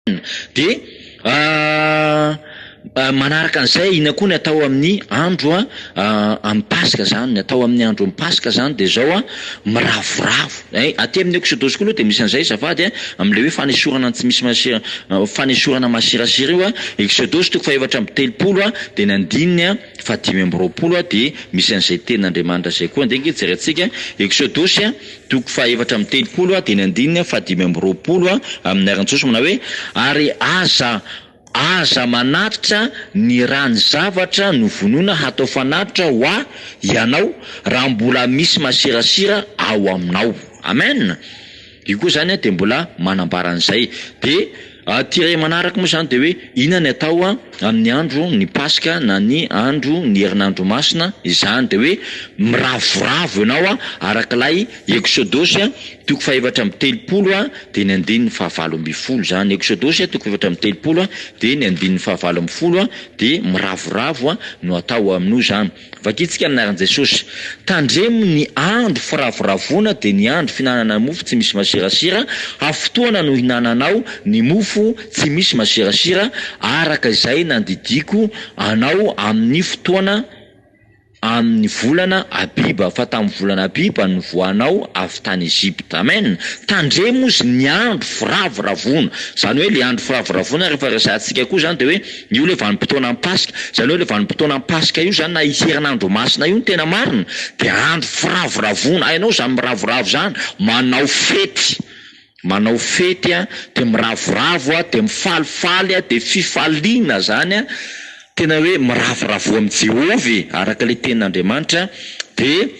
De manaraka an'izay ina koa ny atao amin'ny andro amin'ny Pasika zany, ny atao amin'ny andro amin'ny Pasika zany de zao miravoravo. Aty amin'ny Exodus koa aloha de misy an'izay zafady am'le hoe fanesorana tsy misy masira fanesorana masirasira io Exodus 4:30 de ny andininy 5:20 de misy an'izay tenin'Andriamanitra zay koa ndengy jerentsika Exodus 4:30 de ny andininy 5:20 amin'ny aran-tsaosy mana hoe ary aza manatitra ny rano-zavatra no vonoina hatao fanatitra ho ianao raha mbola misy masirasira ao aminao. Amen. Io koa zany de mbola manambara an'izay. De tiré manaraka moa zany de hoe ina ny atao amin'ny andro ny Pasika na ny andro ny herinandro masina izany de hoe miravoravo ianao arak'ilay Exodus 4:30 de ny andininy 5:20 zany. Exodus 4:30 de ny andininy 5:20 de miravoravo no atao amin'io zany. Vakitsika anaran' Jesosy tandremo ny andro firavoravona de ny andro finanana mofo tsy misy masirasira afotoana no hinananao ny mofo tsy misy masirasira araka izay nandidiko anao amin'ny fotoana amin'ny volana Abiba fa tamin'ny volana Abiba no voanao avy tany Ezipta. Amen. Tandremo izy ny andro firavoravona zany hoe le andro firavoravona rehefa resantsika koa zany de hoe io le vanim-potoana amin'ny Pasika zany hoe le vanim-potoana amin'ny Pasika io zany na herinandro masina io no tena marina de andro firavoravona hainao zany miravoravo zany manao fety de miravoravo de mifalifaly de fifaliana zany tena hoe miravoravo amin'ny Jehovah araka le tenin'Andriamanitra de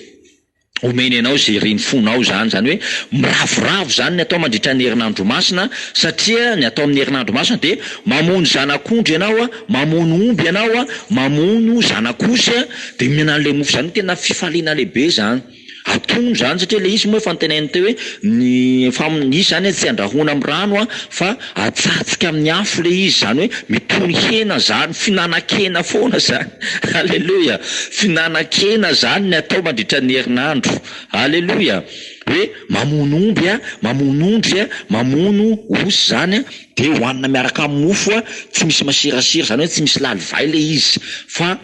omeny anao zay reny fonao zany hoe miravoravo zany ny atao mandritra ny herinandro masina satria ny atao amin'ny herinandro masina de mamono zanak'ondry ianao mamono omby ianao mamono zanak'osy de mihinana an'le mofo zany tena fifaliana lehibe zany. Atono zany satria le izy moa efa niteneniny teo hoe ny izy zany tsy andrahoana amin'ny rano fa atsatsika amin'ny afo le izy zany hoe mitony hena zany finanan-kena foana zany. Alleluia. Finanan-kena zany ny atao mandritra ny herinandro. Alleluia. Hoe mamono omby mamono ondry mamono osy zany de hoanina miaraka amin'ny mofo tsy misy masirasira zany hoe tsy misy lalivay le izy fa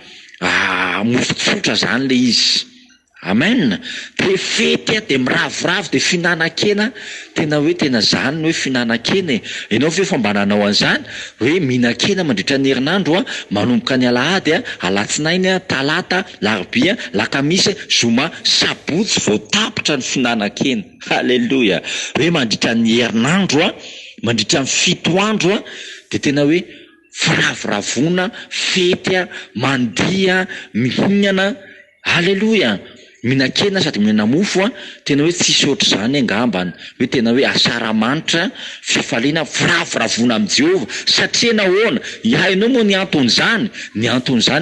mofo tsotra zany le izy. Amen. De fety de miravoravo de finanan-kena tena hoe tena zany hoe finanan-kena ianao ve fambananao an'izany hoe mihinan-kena mandritra ny herinandro manomboka ny alahady alatsinainy talata larobia lakamisy zoma sabotsy vao tapitra ny finanan-kena. Halleluja. Hoe mandritra ny herinandro mandritra ny 7 andro de tena hoe firavoravona fety mandia mihinana. Halleluja. Mihinan-kena sady mihinana mofo tena hoe tsisy ohatr' zany angambany hoe tena hoe asaramanitra fifaliana firavoravona amin'ny Jehovah satria nahoana hainao moa ny anton'izany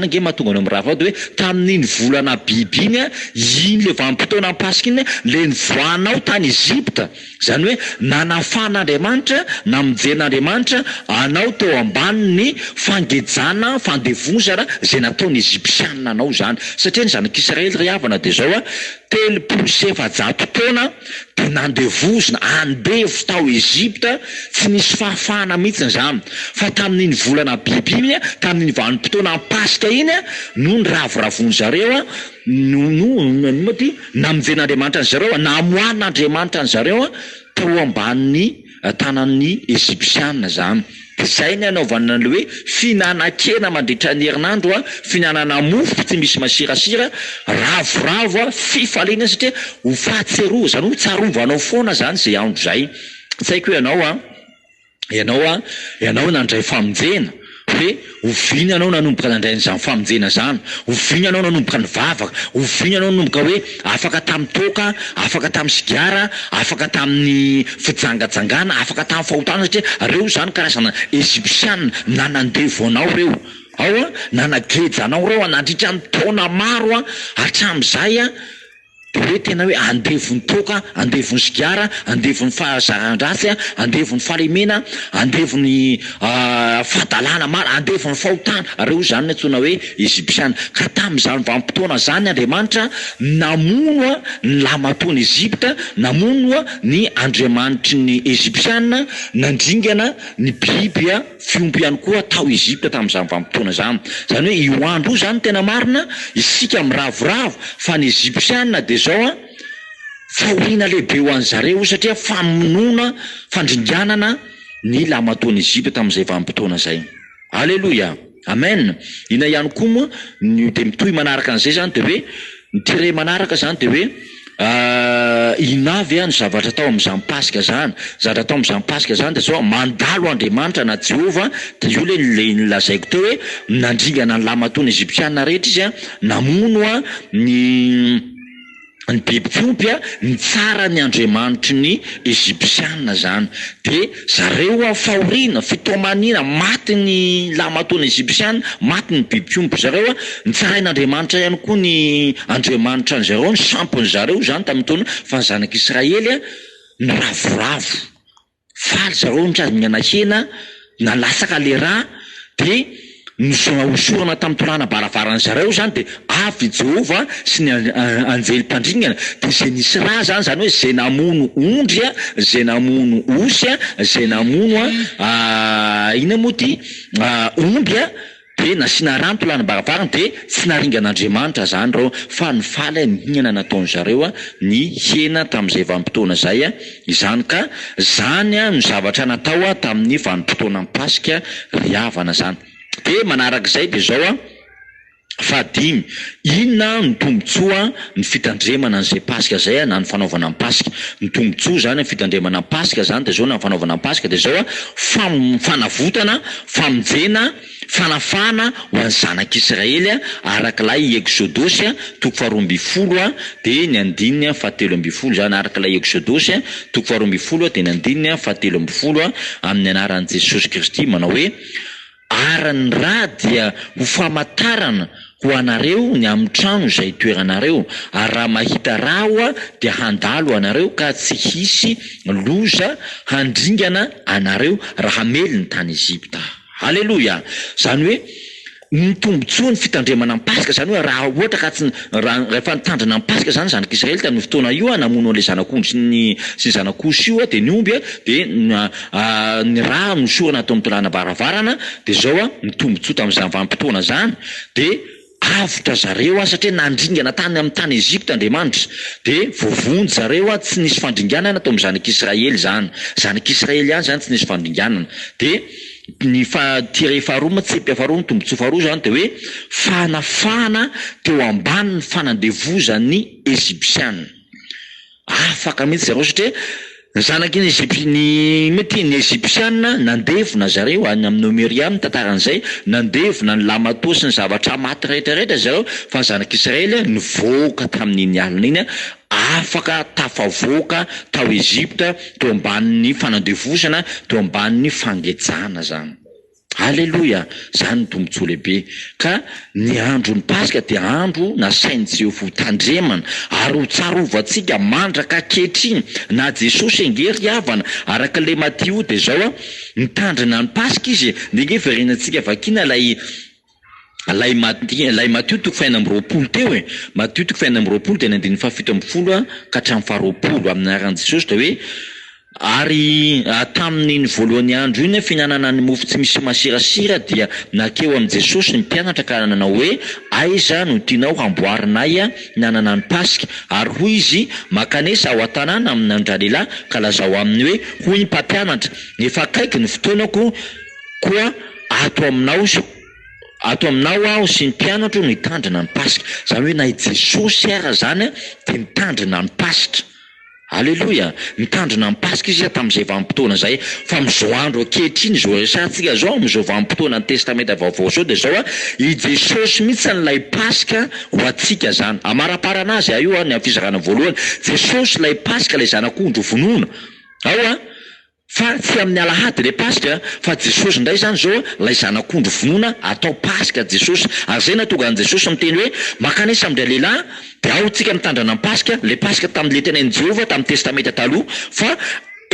nge mahatonga anao mirava de hoe tamin'iny volana biby iny iny le vanim-potoana amin'ny Pasika iny le nivoanao tany Ezipta zany hoe nanafan'Andriamanitra na mijeren'Andriamanitra anao teo ambaniny fangejana fandevozana zay nataony Ezipsianina anao zany satria ny zanak'Israely ry havana de zao 700 taona de nandevozina andevo tao Ezipta tsy nisy fahafahana mihitsy zany fa tamin'iny volana biby iny tamin'iny vanim-potoana amin'ny Pasika iny no niravoravony zareo namijen'Andriamanitra ny zareo namohan'Andriamanitra ny zareo teo ambanin'ny tanan'ny Ezipsianina zany. Zay ny anaovana le hoe finanan-kena mandritra ny herinandro finanana mofo tsy misy masirasira ravoravo fifaliana satria ho fahatsiaro zany ho tsarovanao foana zany zay andro zay. Tsy haiko hoe ianao nandray famonjena hoe oviny anao nanomboka nandray n'izany famonjena zany oviny anao nanomboka ny vavaka oviny anao nanomboka hoe afaka tamin'ny toka afaka tamin'ny sigara afaka tamin'ny fijangajangana afaka tamin'ny fahotana satria reo zany karazana Ezipsianina nanandevo anao reo nanageja anao reo nandritra ny taona maro hatramin'izay de hoe tena hoe andevony toka, andevony sigara, andevony fahazaran-drasy, andevony fahalemena, andevony fahadalàna maro, andevony fahotana. Reo zany antsoina hoe Egyptiana. Ka tamin'izany vanim-potoana zany Andriamanitra namono ny lamatoan'i Egypta, namono ny andriamanitry ny Egyptiana, nandringana ny biby fiompy ihany koa tao Egypta tamin'izany vanim-potoana zany. Zany hoe io andro io zany tena marina, isika miravoravo fa ny Egyptiana de zao fahoriana lehibe ho an'ny zareo satria famonoana, fandringanana ny lamatoan'i Egypta tamin'izay vanim-potoana zay. Alleluia. Amen. Ina ihany koa moa de mitohy manaraka an'izay zany de hoe nitire manaraka zany de hoe inavy ny zavatra tao amin'izany Pasika zany. Zavatra tao amin'izany Pasika zany de zao mandalo Andriamanitra na Jehova, de io le nilazaiko teo hoe nandringana ny lamatoana Egyptiana rehetra izy namono ny biby fiompy nitsara ny andriamanitry ny Egyptiana zany. De zareo fahoriana, fitomanina, maty ny lamatoana Egyptiana, maty ny biby fiompy zareo, nitsarain'Andriamanitra ihany koa ny andriamanitra an'zareo, ny sampony zareo zany tamin'ny taona fa ny zanak'Israely niravoravo. Faly zareo nitrazana hena, nalasaka le rà, de hosorana tamin'ny torana baravarana zareo zany de avy Jehova sy ny anjely mpandringana. De zay nisy rà zany, zany hoe zay namono ondry, zay namono osy, zay namono ina moa ty omby de nasiana rà torana baravarana de tsy naringan'Andriamanitra zany reo fa ny faly mihinana nataony zareo ny hena tamin'izay vanim-potoana zay izany. Ka zany no zavatra natao tamin'ny vanim-potoana Pasika riavana zany. De manarak'izay de zao fahadimy, inona ny tombotsoa ny fitandremana an'izay Pasika zay na ny fanaovana ny Pasika. Ny tombotsoa zany ny fitandremana ny Pasika zany de zao na ny fanaovana ny Pasika de zao fanavotana, famonjena, fanafana ho an'ny zanak'Israely arak'ilay Exodosy toko 12 de ny andininy 17 zany, arak'ilay Exodosy toko 12 de ny andininy 17 amin'ny anaran'i Jesosy Kristy manao hoe arany rà dia ho famantarana ho anareo ny amin'ny trano izay toeranareo, ary raha mahita rà dia handalo anareo ka tsy hisy loza handringana anareo raha mely ny tany Egypta. Alleluia. Zany hoe ny tombotsoa ny fitandremana ny Pasika zany hoe raha ohatra ka tsy rehefa nitandrina ny Pasika zany zanak'Israely tamin'ny fotoana io namono an'ilay zanak'ondry sy ny zanak'osy io de ny omby de ny rà nosorana atao amin'ny tolana baravarana de zao ny tombotsoa tamin'izany vanim-potoana zany de avitra zareo satria nandringana tany amin'ny tany Egypta Andriamanitra de vovony zareo tsy nisy fandringanana atao amin'ny zanak'Israely zany. Zanak'Israely ihany zany tsy nisy fandringanana. De ny tire faharoa tsepy faharoa ny tombotsoa faharoa zany de hoe fanafana teo ambany ny fanandevozan'ny Egyptiana. Afaka mihitsy zareo satria ny mety ny Egyptiana nandevona zareo any amin'ny Nomeriam tantaran'izay, nandevona ny lamatoa sy ny zavatra maty rehetrarehetra zareo, fa ny zanak'Israely nivoaka tamin'iny alina iny, afaka tafavoaka tao Egypta teo ambanin'ny fanandevosana, teo ambanin'ny fangejana zany. Alleluia. Zany ny tombotsoa lehibe. Ka ny andro ny Pasika dia andro nasain'i Jehovah tandremana ary ho tsarovatsika mandraka ankehitriny na Jesosy angery havana arak'ilay Matio de zao nitandrina ny Pasika izy de nge verenantsika vakina lay Matio toko 20 teo Matio toko 20 de nandiny 17 ka hatramin'ny 20 amin'ny anaran'i Jesosy de hoe ary tamin'ny voalohany andro iny fihinanana ny mofo tsy misy masirasira dia nakeo amin'i Jesosy ny mpianatra ka nanao hoe aiza no tianao hamboarinay nanana ny Pasika, ary hoy izy makanesa ao an-tanàna amin'ny andra lehilahy ka lazao aminy hoe hoy ny mpampianatra efa akaiky ny fotoanako koa ato aminao aho sy ny mpianatra no hitandrina ny Pasika. Zany hoe na i Jesosy ara zany de nitandrina ny Pasika. Alleluia. Nitandrina ny Pasika izy tamin'izay vanim-potoana zay. Fa amin'izao andro ankehitriny zao resahantsika zao amin'izao vanim-potoana ny testamenta vaovao zao de zao i Jesosy mihitsy n'ilay Pasika ho atsika zany. Amaraparana azy io ny fizarana voalohany, Jesosy lay Pasika lay zanak'ondry vonoina ao fa tsy amin'ny alahady le paska fa Jesosy ndray zany zao lay zanak'ondro vonoina atao paska Jesosy. Ary zay natonga an Jesosy miteny hoe makany samindray lehilahy de ao tsika mitandrana amin'ny paska, le paska tamin'le tenain'i Jehova tamin'ny testamenta taloha fa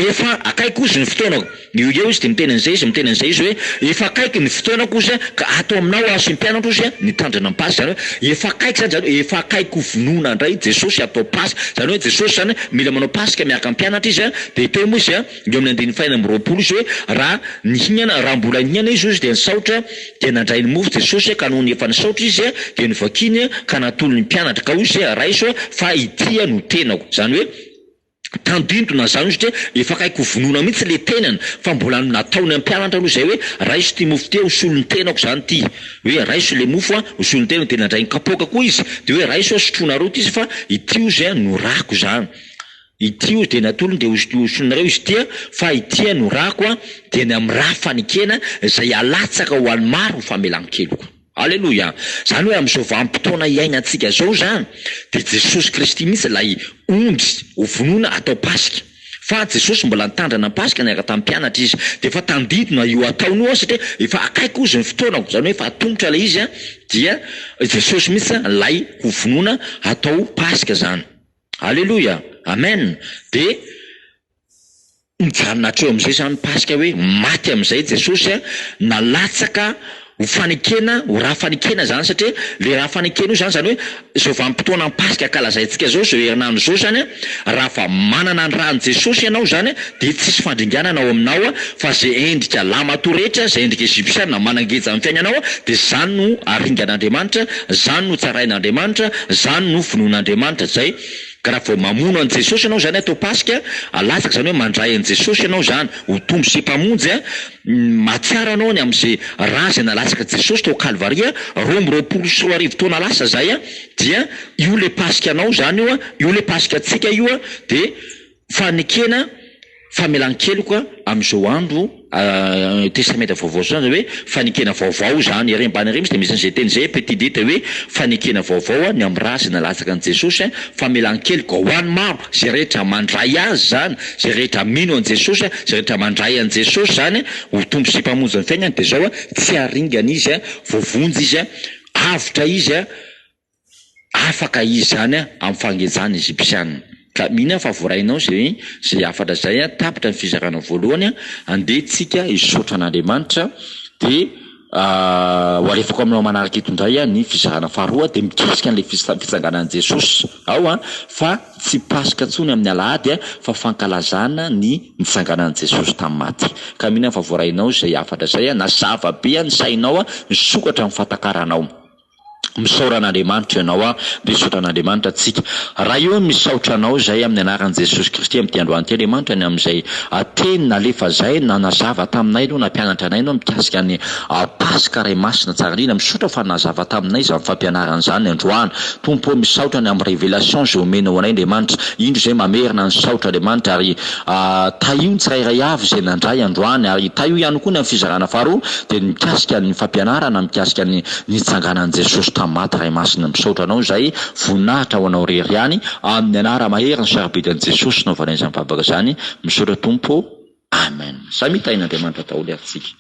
efa akaiky ozy ny fotoanako. Io izy de miteny an'izay izy hoe efa akaiky ny fotoanako ozy ka atao aminao aho sy mpianatra ozy nitandrana amin'ny paska. Zany hoe efa akaiky zany, zany hoe efa akaiky ho vonoina indray Jesosy atao paska. Zany hoe Jesosy zany mila manao paska miaraka ampianatra izy de teo moa izy eo amin'ny 2:40 izy hoe raha nihinana, raha mbola nihinana izy de nisaotra de nandray ny mofo Jesosy ka noho ny efa nisaotra izy de nivakiny ka natolo ny mpianatra ka izy raiso fa itia no tenako. Zany hoe tandintona zany izy hoe efa akaiky ho vonoina mihitsy le tenany fa mbola nataony ampianatra aloha zay hoe raiso ty mofo ty hosolo ny tenako zany ty hoe raiso le mofo hosolo ny tenako de nandray ny kapoaka koa izy de hoe raiso sotrona rota izy fa ity izy no rako zany. Ity izy de natolony de hosonareo izy tia fa ity no rako de ny amin'ny raha fanikena izay alatsaka ho an'ny maro famelan-keloko. Alleluia. Zany hoe amin'izao vanim-potoana iainantsika zao zany de Jesosy Kristy mihitsy lay ondry ho vonoina atao paska. Fa Jesosy mbola nitandrana paska niaraka tamin'ny mpianatra izy de efa tandidina io ataony io satria efa akaiky ozy ny fotoanako. Zany hoe efa atombotra le izy dia Jesosy mihitsy lay ho vonoina atao paska zany. Alleluia. Amen. De mijanona hatreo am'izay zany paska hoe maty am'izay Jesosy nalatsaka ho fanikena, ho raha fanikena zany satria le raha fanikena io zany hoe zao vanim-potoana ny paska kalazaintsika zao zao herinandro zao zany raha fa manana ny rahany Jesosy ianao zany de tsisy fandringanana ao aminao fa zay endrika lamato rehetra, zay endrika Egyptiana manangeja amin'ny fiainanao de zany no aringan'Andriamanitra, zany no tsarain'Andriamanitra, zany no vonoin'Andriamanitra. Zay ka raha vao mamono an Jesosy ianao zany atao paska alatsaka zany hoe mandray an Jesosy ianao zany ho tombo sy mpamonjy matsiaro anao ny am'izay raha zay nalatsaka Jesosy tao Kalvaria 2024 taona lasa zay dia io le paska anao zany io le paska atsika io de fanikena famelan-keloko am'izao andro testamenta vaovao zany hoe fanikena vaovao zany ery ambany ery misy de misy an'izay teny zay petit dite hoe fanikena vaovao ny amin'ny raha zay nalatsaka an Jesosy famelan-keloko ho an'ny maro zay rehetra mandray azy zany, zay rehetra mino an Jesosy, zay rehetra mandray an Jesosy zany ho tombo sy mpamonjy ny fiainany de zao tsy haringana izy voavonjy izy avitra izy afaka izy zany amin'ny fangejana Egyptiana. Ka mihina fa voarainao zay afatra zay tapitra ny fizarana voalohany andeha tsika hisaotra an'Andriamanitra de ho alefako aminao manaraka eto indray ny fizarana faharoa de mikasika an'le fitsanganan'i Jesosy ao fa tsy paska ntsony amin'ny alahady fa fankalazana ny mitsanganan'i Jesosy tamin'ny maty. Ka mihina fa voarainao zay afatra zay na zava-be ny sainao misokatra amin'ny fatakaranao. Misaotra an'Andriamanitra ianao de misaotra an'Andriamanitra atsika. Raha io misaotra anao zay amin'ny anaran'i Jesosy Kristy amin'ny androany ty Andriamanitra ny am'izay teny nalefa zay nazava taminay no nampianatra anay no mikasika ny paska ray masina tsara indrindra misaotra fa nazava taminay zany fampianarana zany androany. Tompo misaotra ny amin'ny révélation zay omenao anay Andriamanitra indro zay mamerina ny saotra Andriamanitra ary taio ny tsirairay avy zay nandray androany ary taio ihany koa ny amin'ny fizarana faharoa de mikasika ny fampianarana mikasika ny nitsanganan'i Jesosy maty ray masina. Misaotra anao zay voninahitra ho anao rery ihany amin'ny anara mahery ny sarabedin'i Jesosy naovanay zany babaka zany misaotra Tompo. Amen. Samy tain'Andriamanitra daholo atsika.